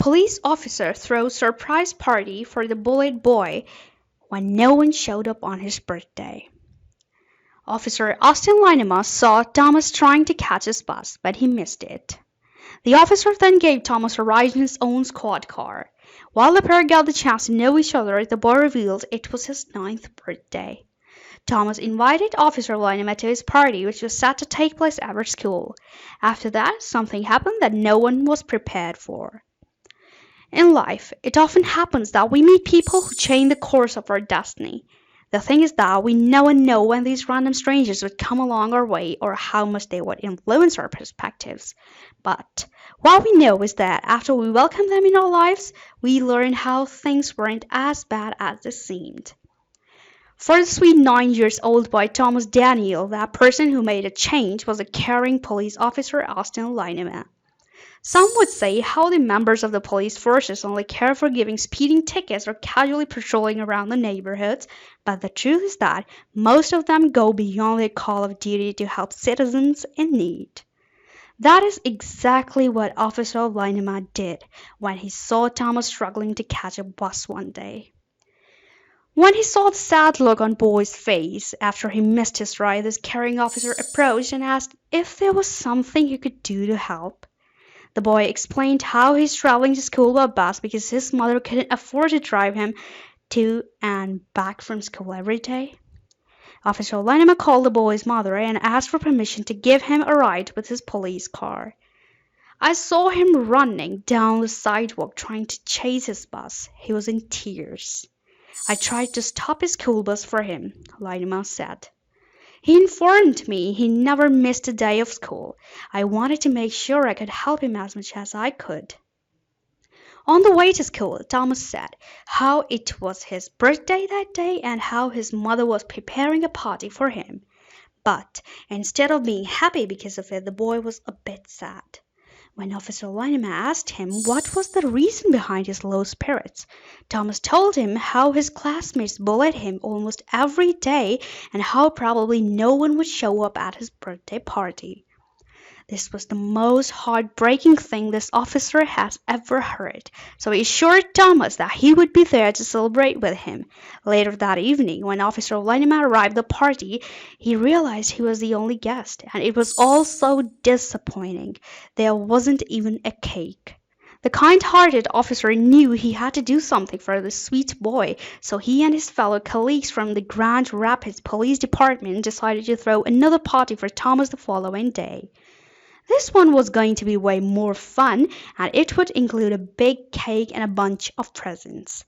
police officer throws surprise party for the bullied boy when no one showed up on his birthday. Officer Austin Linema saw Thomas trying to catch his bus, but he missed it. The officer then gave Thomas a ride in his own squad car. While the pair got the chance to know each other, the boy revealed it was his 9th birthday. Thomas invited Officer Linema to his party, which was set to take place after school. After that, something happened that no one was prepared for. In life, it often happens that we meet people who change the course of our destiny. The thing is that we never know when these random strangers would come along our way or how much they would influence our perspectives. But what we know is that after we welcome them in our lives, we learn how things weren't as bad as they seemed. For the sweet 9-year-old boy Thomas Daniel, that person who made a change was a caring police officer, Austin Linema. Some would say how the members of the police forces only care for giving speeding tickets or casually patrolling around the neighborhoods, but the truth is that most of them go beyond their call of duty to help citizens in need. That is exactly what Officer Linema did when he saw Thomas struggling to catch a bus one day. When he saw the sad look on Boy's face after he missed his ride, this caring officer approached and asked if there was something he could do to help. The boy explained how he's traveling to school by bus because his mother couldn't afford to drive him to and back from school every day. Officer Linema called the boy's mother and asked for permission to give him a ride with his police car. I saw him running down the sidewalk trying to chase his bus. He was in tears. I tried to stop his school bus for him, Linema said. He informed me he never missed a day of school. I wanted to make sure I could help him as much as I could. On the way to school, Thomas said how it was his birthday that day and how his mother was preparing a party for him. But instead of being happy because of it, the boy was a bit sad. When Officer Linema asked him what was the reason behind his low spirits, Thomas told him how his classmates bullied him almost every day and how probably no one would show up at his birthday party. This was the most heartbreaking thing this officer has ever heard, so he assured Thomas that he would be there to celebrate with him. Later that evening, when Officer Linema arrived at the party, he realized he was the only guest, and it was all so disappointing. There wasn't even a cake. The kind-hearted officer knew he had to do something for the sweet boy, so he and his fellow colleagues from the Grand Rapids Police Department decided to throw another party for Thomas the following day. This one was going to be way more fun, and it would include a big cake and a bunch of presents.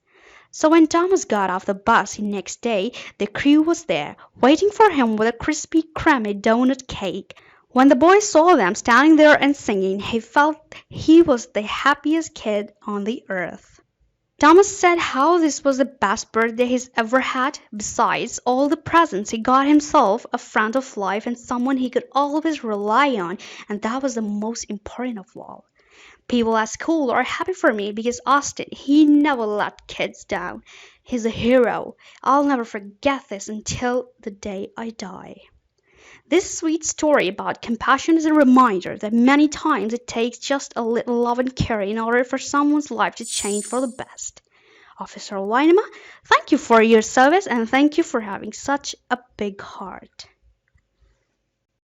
So when Thomas got off the bus the next day, the crew was there, waiting for him with a crispy, creamy donut cake. When the boy saw them standing there and singing, he felt he was the happiest kid on the earth. Thomas said how this was the best birthday he's ever had. Besides all the presents, he got himself a friend of life and someone he could always rely on, and that was the most important of all. People at school are happy for me because Austin, he never let kids down. He's a hero. I'll never forget this until the day I die. This sweet story about compassion is a reminder that many times it takes just a little love and care in order for someone's life to change for the best. Officer Linema, thank you for your service and thank you for having such a big heart.